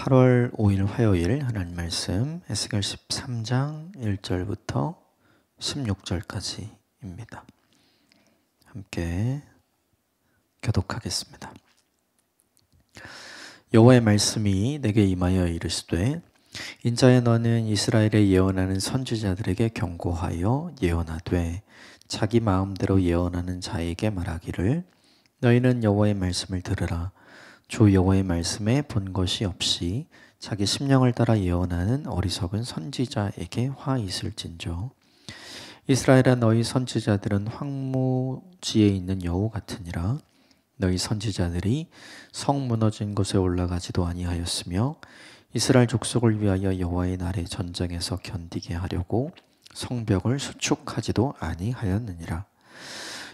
8월 5일 화요일 하나님 말씀 에스겔 13장 1절부터 16절까지입니다. 함께 교독하겠습니다. 여호와의 말씀이 내게 임하여 이르시되 인자야 너는 이스라엘에 예언하는 선지자들에게 경고하여 예언하되 자기 마음대로 예언하는 자에게 말하기를 너희는 여호와의 말씀을 들으라. 주 여호와의 말씀에 본 것이 없이 자기 심령을 따라 예언하는 어리석은 선지자에게 화 있을진저. 이스라엘아 너희 선지자들은 황무지에 있는 여우 같으니라. 너희 선지자들이 성 무너진 곳에 올라가지도 아니하였으며 이스라엘 족속을 위하여 여호와의 날에 전쟁에서 견디게 하려고 성벽을 수축하지도 아니하였느니라.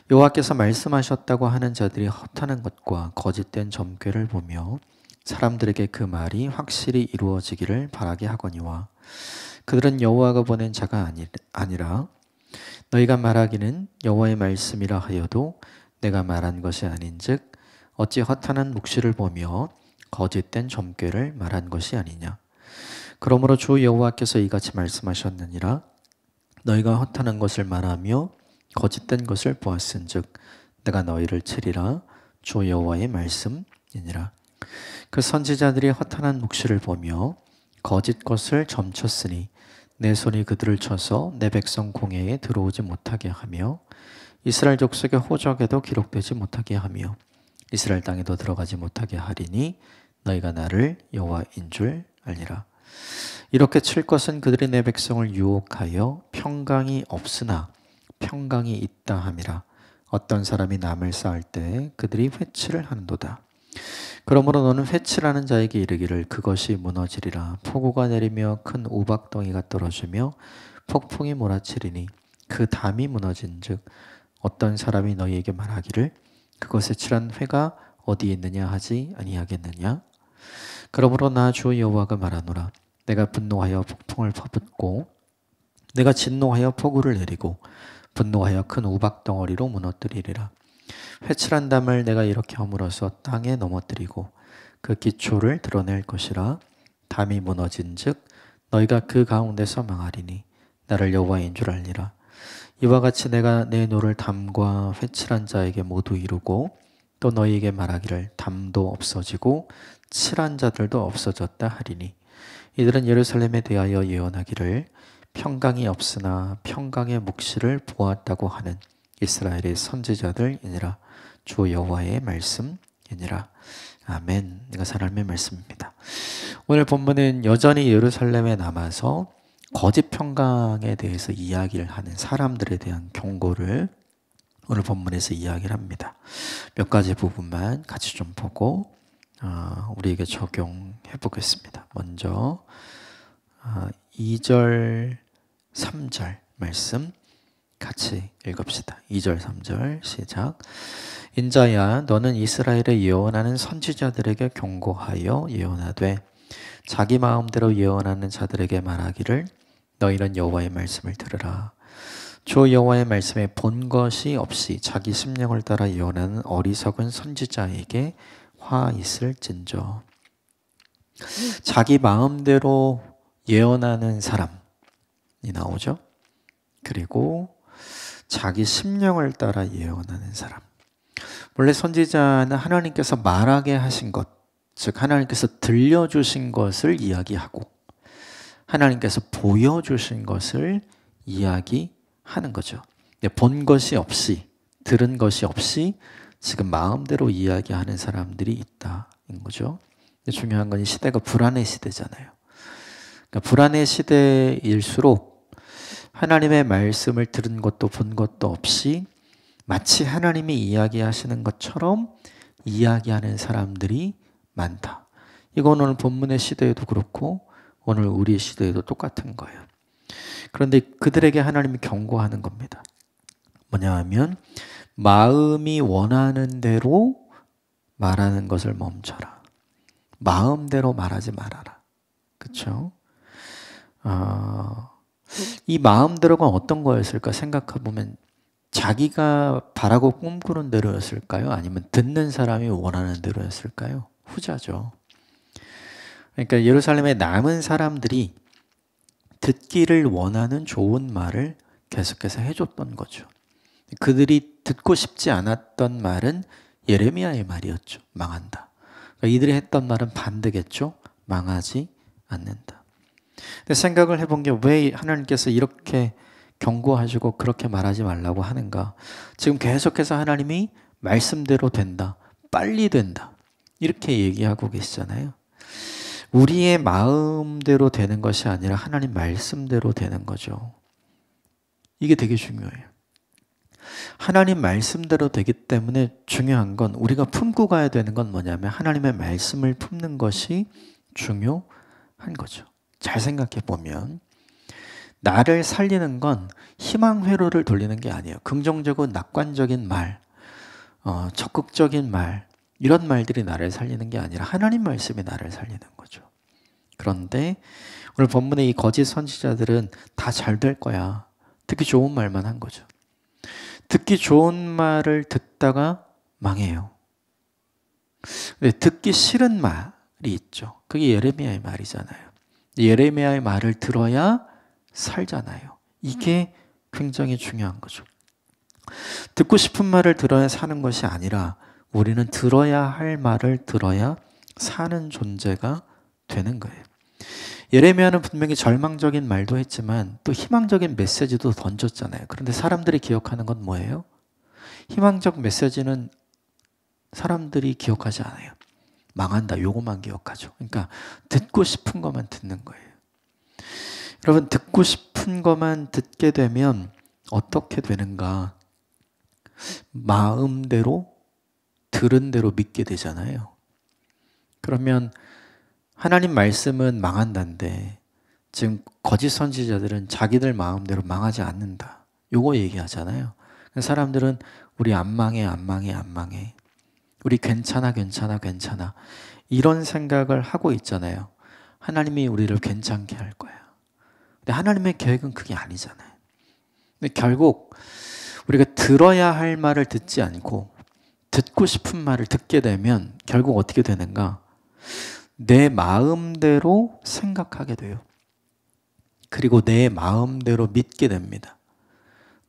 여호와께서 말씀하셨다고 하는 자들이 허탄한 것과 거짓된 점괘를 보며 사람들에게 그 말이 확실히 이루어지기를 바라게 하거니와 그들은 여호와가 보낸 자가 아니라 너희가 말하기는 여호와의 말씀이라 하여도 내가 말한 것이 아닌즉 어찌 허탄한 묵시를 보며 거짓된 점괘를 말한 것이 아니냐. 그러므로 주 여호와께서 이같이 말씀하셨느니라. 너희가 허탄한 것을 말하며 거짓된 것을 보았은즉 내가 너희를 치리라. 주 여호와의 말씀이니라. 그 선지자들이 허탄한 묵시를 보며 거짓 것을 점쳤으니 내 손이 그들을 쳐서 내 백성 공회에 들어오지 못하게 하며 이스라엘 족속의 호적에도 기록되지 못하게 하며 이스라엘 땅에도 들어가지 못하게 하리니 너희가 나를 여호와인 줄 알리라. 이렇게 칠 것은 그들이 내 백성을 유혹하여 평강이 없으나 평강이 있다 함이라. 어떤 사람이 남을 쌓을 때 그들이 회치를 하는도다. 그러므로 너는 회치라는 자에게 이르기를 그것이 무너지리라. 폭우가 내리며 큰 우박덩이가 떨어지며 폭풍이 몰아치리니 그 담이 무너진즉 어떤 사람이 너희에게 말하기를 그것에 칠한 회가 어디 있느냐 하지 아니하겠느냐. 그러므로 나 주 여호와가 말하노라. 내가 분노하여 폭풍을 퍼붓고 내가 진노하여 폭우를 내리고 분노하여 큰 우박덩어리로 무너뜨리리라. 회칠한 담을 내가 이렇게 허물어서 땅에 넘어뜨리고 그 기초를 드러낼 것이라. 담이 무너진즉 너희가 그 가운데서 망하리니 나를 여호와인 줄 알리라. 이와 같이 내가 내 노를 담과 회칠한 자에게 모두 이루고 또 너희에게 말하기를 담도 없어지고 칠한 자들도 없어졌다 하리니 이들은 예루살렘에 대하여 예언하기를 평강이 없으나 평강의 묵시를 보았다고 하는 이스라엘의 선지자들이니라. 주 여호와의 말씀이니라. 아멘. 이것은 하나님의 말씀입니다. 오늘 본문은 여전히 예루살렘에 남아서 거짓 평강에 대해서 이야기를 하는 사람들에 대한 경고를 오늘 본문에서 이야기를 합니다. 몇 가지 부분만 같이 좀 보고 우리에게 적용해 보겠습니다. 먼저 2절 3절 말씀 같이 읽읍시다. 2절 3절 시작. 인자야 너는 이스라엘에 예언하는 선지자들에게 경고하여 예언하되 자기 마음대로 예언하는 자들에게 말하기를 너희는 여호와의 말씀을 들으라. 주 여호와의 말씀에 본 것이 없이 자기 심령을 따라 예언하는 어리석은 선지자에게 화 있을진저. 자기 마음대로 예언하는 사람이 나오죠. 그리고 자기 심령을 따라 예언하는 사람. 원래 선지자는 하나님께서 말하게 하신 것, 즉 하나님께서 들려주신 것을 이야기하고 하나님께서 보여주신 것을 이야기하는 거죠. 본 것이 없이, 들은 것이 없이 지금 마음대로 이야기하는 사람들이 있다는 거죠. 중요한 건 이 시대가 불안의 시대잖아요. 그러니까 불안의 시대일수록 하나님의 말씀을 들은 것도 본 것도 없이 마치 하나님이 이야기하시는 것처럼 이야기하는 사람들이 많다. 이건 오늘 본문의 시대에도 그렇고 오늘 우리 시대에도 똑같은 거예요. 그런데 그들에게 하나님이 경고하는 겁니다. 뭐냐 하면 마음이 원하는 대로 말하는 것을 멈춰라. 마음대로 말하지 말아라. 그렇죠? 이 마음대로가 어떤 거였을까 생각해보면 자기가 바라고 꿈꾸는 대로였을까요? 아니면 듣는 사람이 원하는 대로였을까요? 후자죠. 그러니까 예루살렘에 남은 사람들이 듣기를 원하는 좋은 말을 계속해서 해줬던 거죠. 그들이 듣고 싶지 않았던 말은 예레미야의 말이었죠. 망한다. 그러니까 이들이 했던 말은 반대겠죠. 망하지 않는다. 근데 생각을 해본 게 왜 하나님께서 이렇게 경고하시고 그렇게 말하지 말라고 하는가? 지금 계속해서 하나님이 말씀대로 된다. 빨리 된다. 이렇게 얘기하고 계시잖아요. 우리의 마음대로 되는 것이 아니라 하나님 말씀대로 되는 거죠. 이게 되게 중요해요. 하나님 말씀대로 되기 때문에 중요한 건 우리가 품고 가야 되는 건 뭐냐면 하나님의 말씀을 품는 것이 중요한 거죠. 잘 생각해 보면 나를 살리는 건 희망 회로를 돌리는 게 아니에요. 긍정적이고 낙관적인 말, 적극적인 말, 이런 말들이 나를 살리는 게 아니라 하나님 말씀이 나를 살리는 거죠. 그런데 오늘 본문의 이 거짓 선지자들은 다 잘 될 거야. 듣기 좋은 말만 한 거죠. 듣기 좋은 말을 듣다가 망해요. 듣기 싫은 말이 있죠. 그게 예레미야의 말이잖아요. 예레미야의 말을 들어야 살잖아요. 이게 굉장히 중요한 거죠. 듣고 싶은 말을 들어야 사는 것이 아니라 우리는 들어야 할 말을 들어야 사는 존재가 되는 거예요. 예레미야는 분명히 절망적인 말도 했지만 또 희망적인 메시지도 던졌잖아요. 그런데 사람들이 기억하는 건 뭐예요? 희망적 메시지는 사람들이 기억하지 않아요. 망한다, 요것만 기억하죠. 그러니까 듣고 싶은 것만 듣는 거예요. 여러분, 듣고 싶은 것만 듣게 되면 어떻게 되는가? 마음대로 들은 대로 믿게 되잖아요. 그러면 하나님 말씀은 망한다는데 지금 거짓 선지자들은 자기들 마음대로 망하지 않는다. 요거 얘기하잖아요. 사람들은 우리 안 망해, 안 망해, 안 망해. 우리 괜찮아, 괜찮아, 괜찮아. 이런 생각을 하고 있잖아요. 하나님이 우리를 괜찮게 할 거야. 근데 하나님의 계획은 그게 아니잖아요. 근데 결국 우리가 들어야 할 말을 듣지 않고 듣고 싶은 말을 듣게 되면 결국 어떻게 되는가? 내 마음대로 생각하게 돼요. 그리고 내 마음대로 믿게 됩니다.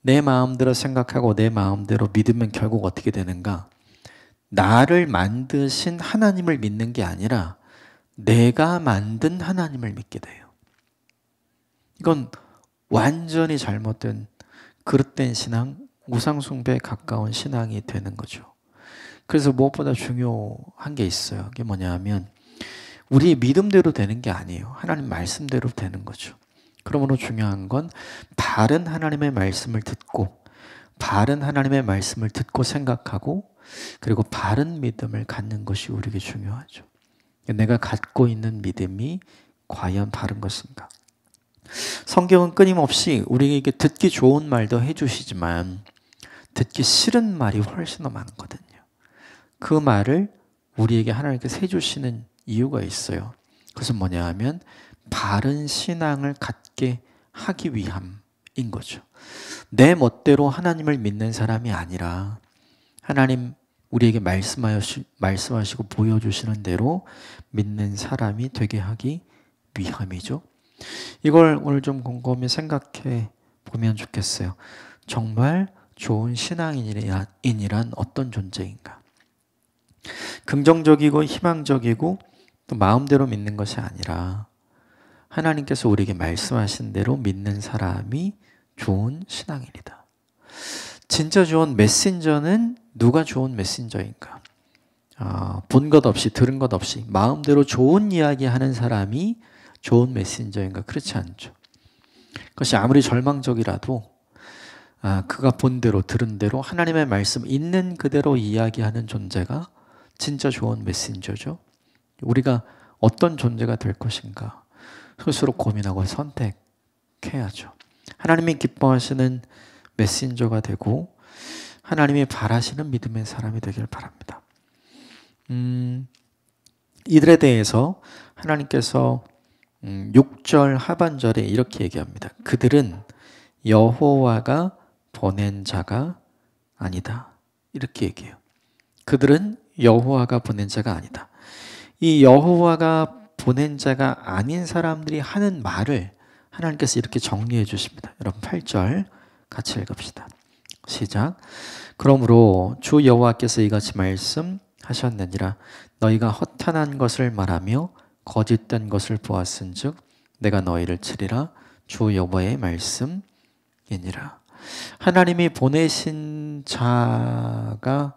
내 마음대로 생각하고 내 마음대로 믿으면 결국 어떻게 되는가? 나를 만드신 하나님을 믿는 게 아니라 내가 만든 하나님을 믿게 돼요. 이건 완전히 잘못된 그릇된 신앙, 우상숭배에 가까운 신앙이 되는 거죠. 그래서 무엇보다 중요한 게 있어요. 그게 뭐냐면 우리의 믿음대로 되는 게 아니에요. 하나님 말씀대로 되는 거죠. 그러므로 중요한 건 바른 하나님의 말씀을 듣고 바른 하나님의 말씀을 듣고 생각하고 그리고 바른 믿음을 갖는 것이 우리에게 중요하죠. 내가 갖고 있는 믿음이 과연 바른 것인가? 성경은 끊임없이 우리에게 듣기 좋은 말도 해주시지만 듣기 싫은 말이 훨씬 더 많거든요. 그 말을 우리에게 하나님께서 해주시는 이유가 있어요. 그것은 뭐냐 하면 바른 신앙을 갖게 하기 위함인 거죠. 내 멋대로 하나님을 믿는 사람이 아니라 하나님 우리에게 말씀하시고 보여주시는 대로 믿는 사람이 되게 하기 위함이죠. 이걸 오늘 좀 곰곰이 생각해 보면 좋겠어요. 정말 좋은 신앙인이란 어떤 존재인가? 긍정적이고 희망적이고 또 마음대로 믿는 것이 아니라 하나님께서 우리에게 말씀하신 대로 믿는 사람이 좋은 신앙인이다. 진짜 좋은 메신저는 누가 좋은 메신저인가? 본 것 없이 들은 것 없이 마음대로 좋은 이야기 하는 사람이 좋은 메신저인가? 그렇지 않죠. 그것이 아무리 절망적이라도 그가 본 대로 들은 대로 하나님의 말씀 있는 그대로 이야기하는 존재가 진짜 좋은 메신저죠. 우리가 어떤 존재가 될 것인가 스스로 고민하고 선택해야죠. 하나님이 기뻐하시는 메신저가 되고 하나님이 바라시는 믿음의 사람이 되길 바랍니다. 이들에 대해서 하나님께서 6절 하반절에 이렇게 얘기합니다. 그들은 여호와가 보낸 자가 아니다. 이렇게 얘기해요. 그들은 여호와가 보낸 자가 아니다. 이 여호와가 보낸 자가 아닌 사람들이 하는 말을 하나님께서 이렇게 정리해 주십니다. 여러분 8절 같이 읽읍시다. 시작. 그러므로 주 여호와께서 이같이 말씀하셨느니라. 너희가 허탄한 것을 말하며 거짓된 것을 보았은즉 내가 너희를 치리라. 주 여호와의 말씀이니라. 하나님이 보내신 자가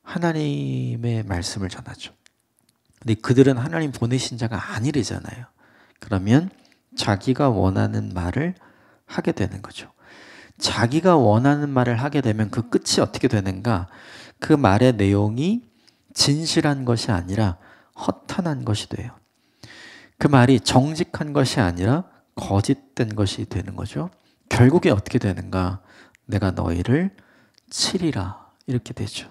하나님의 말씀을 전하죠. 근데 그들은 하나님 보내신 자가 아니래잖아요. 그러면 자기가 원하는 말을 하게 되는 거죠. 자기가 원하는 말을 하게 되면 그 끝이 어떻게 되는가? 그 말의 내용이 진실한 것이 아니라 허탄한 것이 돼요. 그 말이 정직한 것이 아니라 거짓된 것이 되는 거죠. 결국에 어떻게 되는가? 내가 너희를 치리라 이렇게 되죠.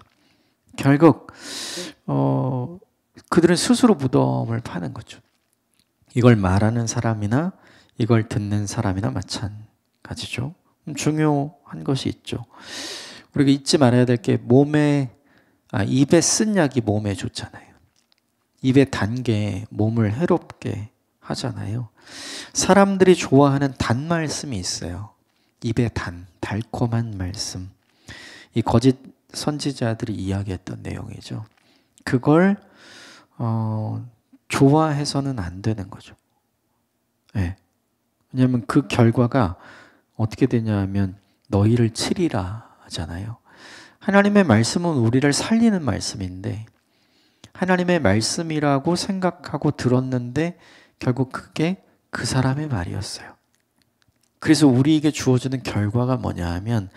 결국 그들은 스스로 무덤을 파는 거죠. 이걸 말하는 사람이나 이걸 듣는 사람이나 마찬가지죠. 중요한 것이 있죠. 우리가 잊지 말아야 될 게 입에 쓴 약이 몸에 좋잖아요. 입에 단 게 몸을 해롭게 하잖아요. 사람들이 좋아하는 단 말씀이 있어요. 입에 달콤한 말씀. 이 거짓 선지자들이 이야기했던 내용이죠. 그걸 좋아해서는 안 되는 거죠. 네. 왜냐하면 그 결과가 어떻게 되냐면 너희를 치리라 하잖아요. 하나님의 말씀은 우리를 살리는 말씀인데 하나님의 말씀이라고 생각하고 들었는데 결국 그게 그 사람의 말이었어요. 그래서 우리에게 주어지는 결과가 뭐냐 하면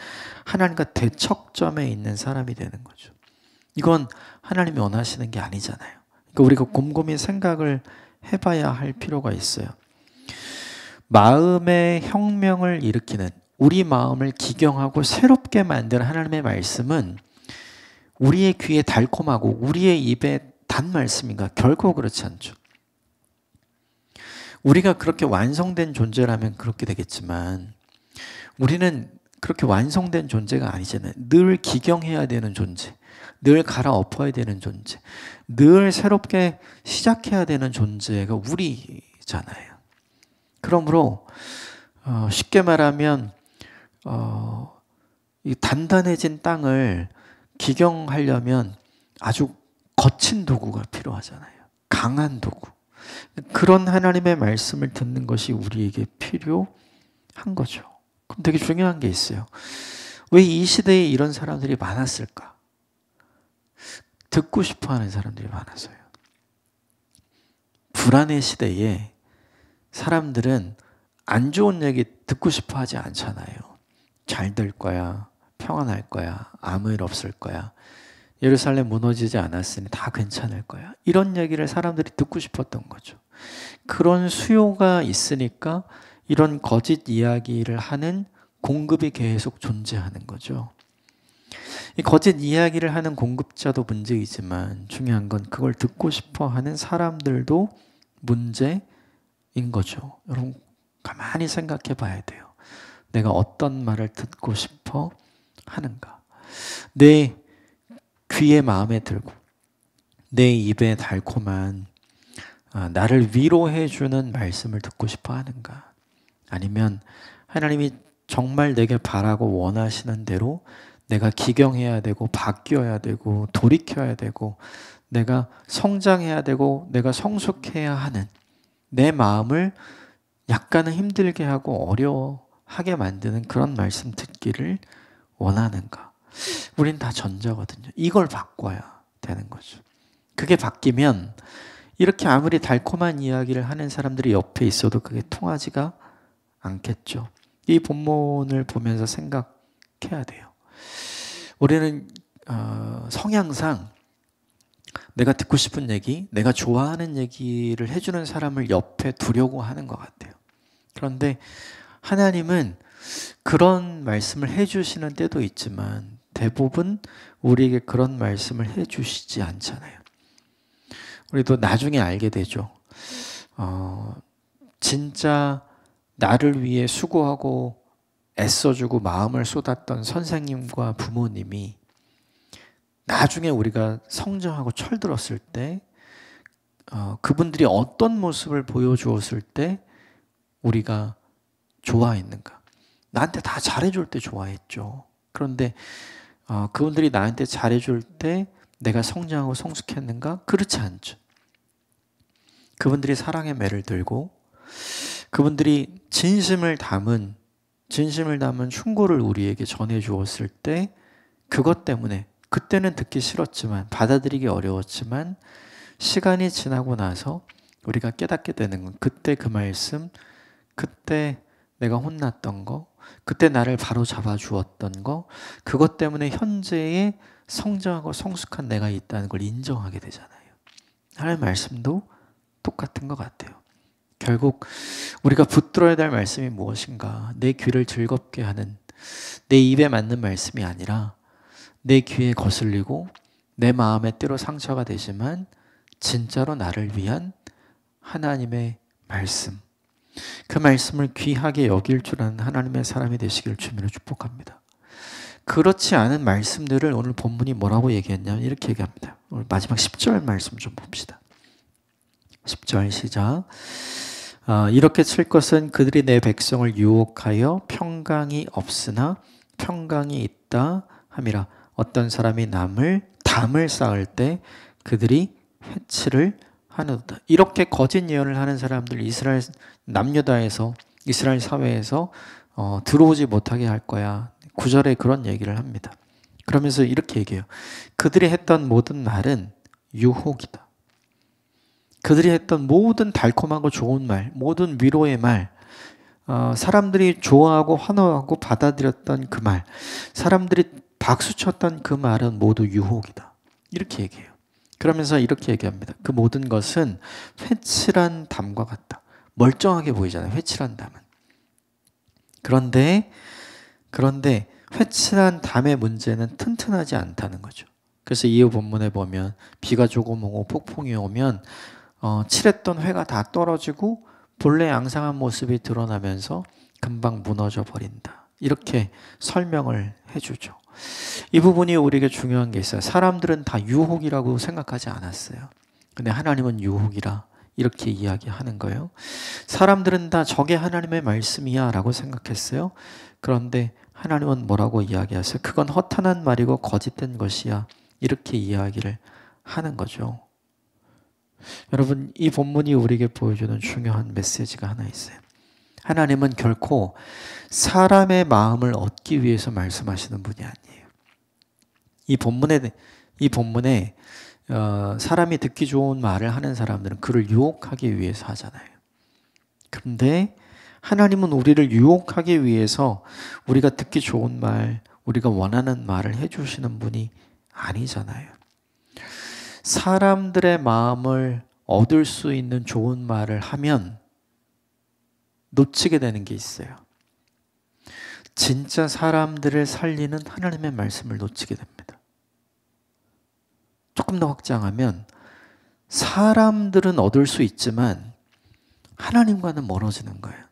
하나님과 대척점에 있는 사람이 되는 거죠. 이건 하나님이 원하시는 게 아니잖아요. 그러니까 우리가 곰곰이 생각을 해봐야 할 필요가 있어요. 마음의 혁명을 일으키는 우리 마음을 기경하고 새롭게 만드는 하나님의 말씀은 우리의 귀에 달콤하고 우리의 입에 단 말씀인가? 결코 그렇지 않죠. 우리가 그렇게 완성된 존재라면 그렇게 되겠지만 우리는 그렇게 완성된 존재가 아니잖아요. 늘 기경해야 되는 존재, 늘 갈아엎어야 되는 존재, 늘 새롭게 시작해야 되는 존재가 우리잖아요. 그러므로 쉽게 말하면 이 단단해진 땅을 기경하려면 아주 거친 도구가 필요하잖아요. 강한 도구. 그런 하나님의 말씀을 듣는 것이 우리에게 필요한 거죠. 그럼 되게 중요한 게 있어요. 왜 이 시대에 이런 사람들이 많았을까? 듣고 싶어 하는 사람들이 많아서요. 불안의 시대에 사람들은 안 좋은 얘기 듣고 싶어 하지 않잖아요. 잘 될 거야. 평안할 거야. 아무 일 없을 거야. 예루살렘 무너지지 않았으니 다 괜찮을 거야. 이런 얘기를 사람들이 듣고 싶었던 거죠. 그런 수요가 있으니까 이런 거짓 이야기를 하는 공급이 계속 존재하는 거죠. 이 거짓 이야기를 하는 공급자도 문제이지만 중요한 건 그걸 듣고 싶어 하는 사람들도 문제인 거죠. 여러분 가만히 생각해 봐야 돼요. 내가 어떤 말을 듣고 싶어 하는가? 내 귀에 마음에 들고 내 입에 달콤한 나를 위로해 주는 말씀을 듣고 싶어 하는가? 아니면 하나님이 정말 내게 바라고 원하시는 대로 내가 기경해야 되고 바뀌어야 되고 돌이켜야 되고 내가 성장해야 되고 내가 성숙해야 하는 내 마음을 약간은 힘들게 하고 어려워하게 만드는 그런 말씀 듣기를 원하는가? 우린 다 전자거든요. 이걸 바꿔야 되는 거죠. 그게 바뀌면 이렇게 아무리 달콤한 이야기를 하는 사람들이 옆에 있어도 그게 통하지가 않겠죠. 이 본문을 보면서 생각해야 돼요. 우리는 성향상 내가 듣고 싶은 얘기, 내가 좋아하는 얘기를 해주는 사람을 옆에 두려고 하는 것 같아요. 그런데 하나님은 그런 말씀을 해주시는 때도 있지만 대부분 우리에게 그런 말씀을 해주시지 않잖아요. 우리도 나중에 알게 되죠. 진짜 나를 위해 수고하고 애써주고 마음을 쏟았던 선생님과 부모님이 나중에 우리가 성장하고 철들었을 때 그분들이 어떤 모습을 보여주었을 때 우리가 좋아했는가? 나한테 다 잘해줄 때 좋아했죠. 그런데 그분들이 나한테 잘해줄 때 내가 성장하고 성숙했는가? 그렇지 않죠. 그분들이 사랑의 매를 들고 그분들이 진심을 담은 충고를 우리에게 전해 주었을 때 그것 때문에 그때는 듣기 싫었지만 받아들이기 어려웠지만 시간이 지나고 나서 우리가 깨닫게 되는 건 그때 그 말씀, 그때 내가 혼났던 거, 그때 나를 바로 잡아 주었던 거, 그것 때문에 현재의 성장하고 성숙한 내가 있다는 걸 인정하게 되잖아요. 하나님의 말씀도 똑같은 것 같아요. 결국 우리가 붙들어야 될 말씀이 무엇인가? 내 귀를 즐겁게 하는, 내 입에 맞는 말씀이 아니라 내 귀에 거슬리고 내 마음에 때로 상처가 되지만 진짜로 나를 위한 하나님의 말씀, 그 말씀을 귀하게 여길 줄 아는 하나님의 사람이 되시기를 주님으로 축복합니다. 그렇지 않은 말씀들을 오늘 본문이 뭐라고 얘기했냐면 이렇게 얘기합니다. 오늘 마지막 10절 말씀 좀 봅시다. 10절 시작. 이렇게 칠 것은 그들이 내 백성을 유혹하여 평강이 없으나 평강이 있다 함이라. 어떤 사람이 담을 쌓을 때 그들이 회치를 하느도다. 이렇게 거짓 예언을 하는 사람들 이스라엘 남유다에서 이스라엘 사회에서 들어오지 못하게 할 거야. 9절에 그런 얘기를 합니다. 그러면서 이렇게 얘기해요. 그들이 했던 모든 말은 유혹이다. 그들이 했던 모든 달콤하고 좋은 말, 모든 위로의 말, 사람들이 좋아하고 환호하고 받아들였던 그 말, 사람들이 박수쳤던 그 말은 모두 유혹이다. 이렇게 얘기해요. 그러면서 이렇게 얘기합니다. 그 모든 것은 회칠한 담과 같다. 멀쩡하게 보이잖아요. 회칠한 담은. 그런데 회칠한 담의 문제는 튼튼하지 않다는 거죠. 그래서 이 본문에 보면 비가 조금 오고 폭풍이 오면 칠했던 회가 다 떨어지고 본래 양상한 모습이 드러나면서 금방 무너져 버린다. 이렇게 설명을 해주죠. 이 부분이 우리에게 중요한 게 있어요. 사람들은 다 유혹이라고 생각하지 않았어요. 근데 하나님은 유혹이라 이렇게 이야기하는 거예요. 사람들은 다 저게 하나님의 말씀이야 라고 생각했어요. 그런데 하나님은 뭐라고 이야기하세요? 그건 허탄한 말이고 거짓된 것이야. 이렇게 이야기를 하는 거죠. 여러분, 이 본문이 우리에게 보여주는 중요한 메시지가 하나 있어요. 하나님은 결코 사람의 마음을 얻기 위해서 말씀하시는 분이 아니에요. 이 본문에 사람이 듣기 좋은 말을 하는 사람들은 그를 유혹하기 위해서 하잖아요. 그런데 하나님은 우리를 유혹하기 위해서 우리가 듣기 좋은 말, 우리가 원하는 말을 해주시는 분이 아니잖아요. 사람들의 마음을 얻을 수 있는 좋은 말을 하면 놓치게 되는 게 있어요. 진짜 사람들을 살리는 하나님의 말씀을 놓치게 됩니다. 조금 더 확장하면 사람들은 얻을 수 있지만 하나님과는 멀어지는 거예요.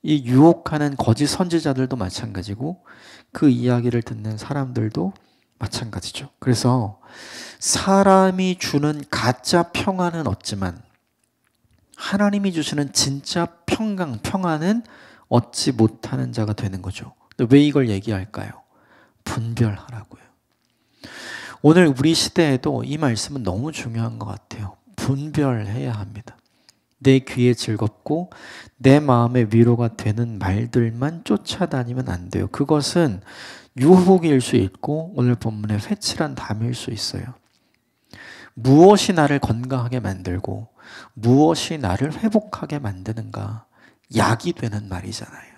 이 유혹하는 거짓 선지자들도 마찬가지고 그 이야기를 듣는 사람들도 마찬가지죠. 그래서 사람이 주는 가짜 평안은 얻지만 하나님이 주시는 진짜 평안은 얻지 못하는 자가 되는 거죠. 왜 이걸 얘기할까요? 분별하라고요. 오늘 우리 시대에도 이 말씀은 너무 중요한 것 같아요. 분별해야 합니다. 내 귀에 즐겁고 내 마음에 위로가 되는 말들만 쫓아다니면 안 돼요. 그것은 유혹일 수 있고 오늘 본문의 회칠한 담일 수 있어요. 무엇이 나를 건강하게 만들고 무엇이 나를 회복하게 만드는가? 약이 되는 말이잖아요.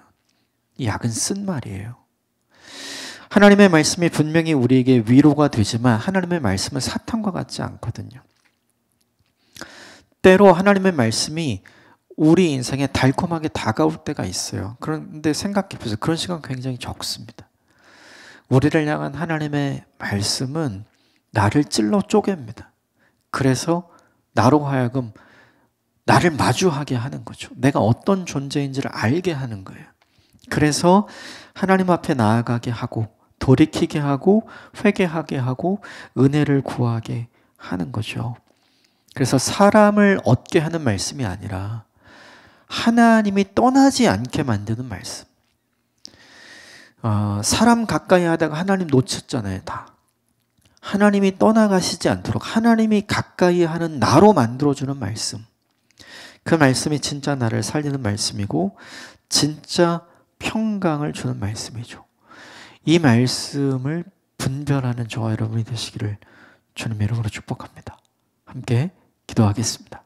이 약은 쓴 말이에요. 하나님의 말씀이 분명히 우리에게 위로가 되지만 하나님의 말씀은 사탕과 같지 않거든요. 때로 하나님의 말씀이 우리 인생에 달콤하게 다가올 때가 있어요. 그런데 생각해 보세요. 그런 시간 굉장히 적습니다. 우리를 향한 하나님의 말씀은 나를 찔러 쪼갭니다. 그래서 나로 하여금 나를 마주하게 하는 거죠. 내가 어떤 존재인지를 알게 하는 거예요. 그래서 하나님 앞에 나아가게 하고 돌이키게 하고 회개하게 하고 은혜를 구하게 하는 거죠. 그래서 사람을 얻게 하는 말씀이 아니라 하나님이 떠나지 않게 만드는 말씀. 사람 가까이 하다가 하나님 놓쳤잖아요, 다. 하나님이 떠나가시지 않도록 하나님이 가까이 하는 나로 만들어주는 말씀. 그 말씀이 진짜 나를 살리는 말씀이고 진짜 평강을 주는 말씀이죠. 이 말씀을 분별하는 저와 여러분이 되시기를 주님의 이름으로 축복합니다. 함께 기도하겠습니다.